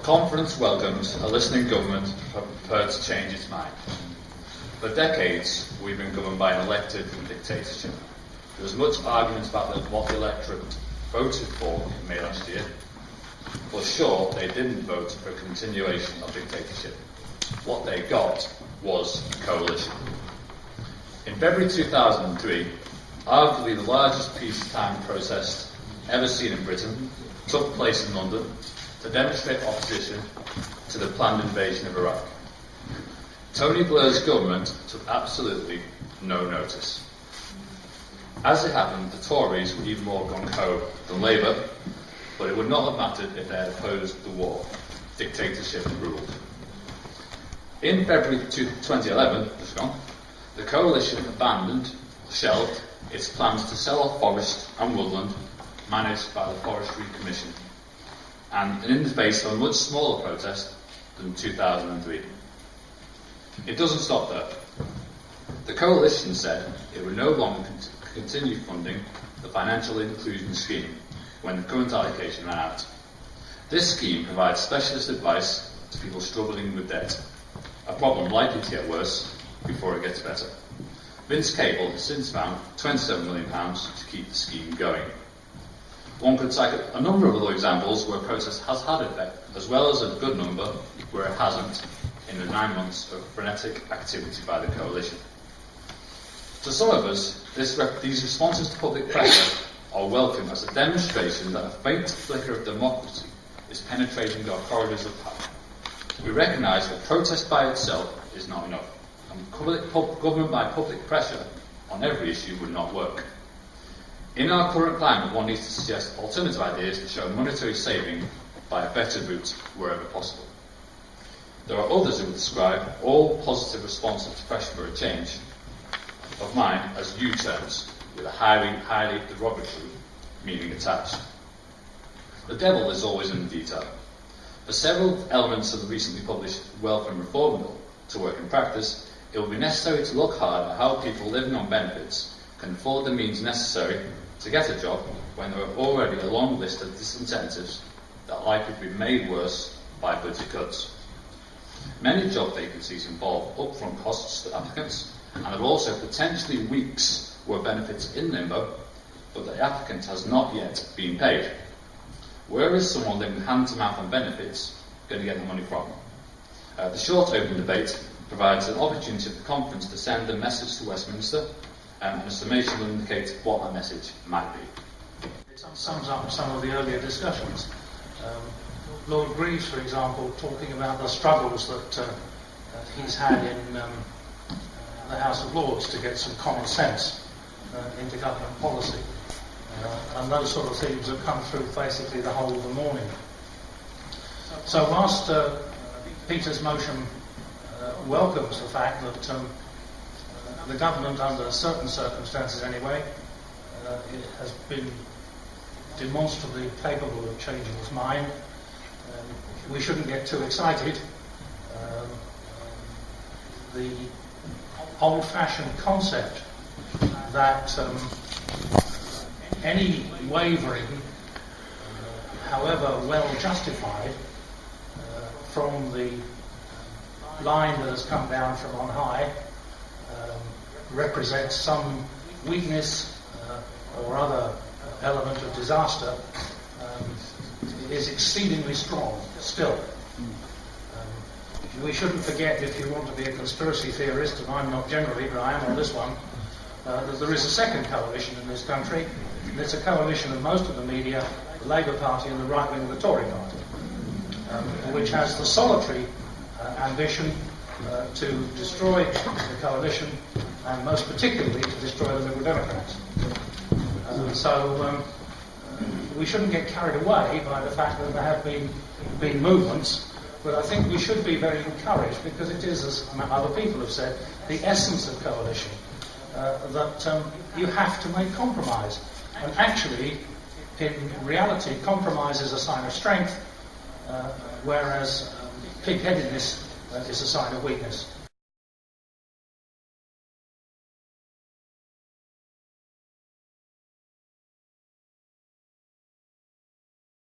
conference welcomes a listening government prepared to change its mind. For decades, we've been governed by an elected dictatorship. There was much argument about what the electorate voted for in May last year. For sure, they didn't vote for a continuation of dictatorship. What they got was a coalition. In February 2003, arguably the largest peacetime protest ever seen in Britain took place in London to demonstrate opposition to the planned invasion of Iraq. Tony Blair's government took absolutely no notice. As it happened, the Tories were even more gung-ho than Labour, but it would not have mattered if they had opposed the war. Dictatorship ruled. In February 2011, the coalition abandoned, shelved, its plans to sell off forest and woodland managed by the Forestry Commission, and in the face of a much smaller protest than 2003. It doesn't stop there. The coalition said it would no longer continue funding the financial inclusion scheme when the current allocation ran out. This scheme provides specialist advice to people struggling with debt, a problem likely to get worse before it gets better. Vince Cable has since found £27 million to keep the scheme going. One could cite a number of other examples where protest has had effect, as well as a good number where it hasn't, in the 9 months of frenetic activity by the coalition. To some of us, these responses to public pressure are welcome as a demonstration that a faint flicker of democracy is penetrating our corridors of power. We recognise that protest by itself is not enough, and government by public pressure on every issue would not work. In our current climate, one needs to suggest alternative ideas to show monetary saving by a better route wherever possible. There are others who would describe all positive responses to pressure for a change of mine as U-turns, with a highly derogatory meaning attached. The devil is always in the detail. For several elements of the recently published Welfare and Reform Bill to work in practice, it will be necessary to look hard at how people living on benefits can afford the means necessary to get a job when there are already a long list of disincentives that are likely to be made worse by budget cuts. Many job vacancies involve upfront costs to applicants, and there are also potentially weeks where benefits in limbo, but the applicant has not yet been paid. Where is someone living hand to mouth on benefits going to get the money from? The short open debate provides an opportunity for the conference to send a message to Westminster, and a summation will indicate what that message might be. It sums up some of the earlier discussions. Lord Greaves, for example, talking about the struggles that he's had in the House of Lords to get some common sense into government policy. And those sort of themes have come through basically the whole of the morning. So whilst Peter's motion welcomes the fact that the government, under certain circumstances anyway, it has been demonstrably capable of changing its mind, we shouldn't get too excited. The old-fashioned concept that any wavering, however well justified, from the line that has come down from on high represents some weakness or other element of disaster is exceedingly strong still. We shouldn't forget, if you want to be a conspiracy theorist, and I'm not generally, but I am on this one, that there is a second coalition in this country, and it's a coalition of most of the media, the Labour Party and the right wing of the Tory Party, which has the solitary ambition to destroy the coalition, and most particularly to destroy the Liberal Democrats. So we shouldn't get carried away by the fact that there have been movements, but I think we should be very encouraged, because it is, as other people have said, the essence of coalition, that you have to make compromise. And actually, in reality, compromise is a sign of strength, whereas pig-headedness is a sign of weakness.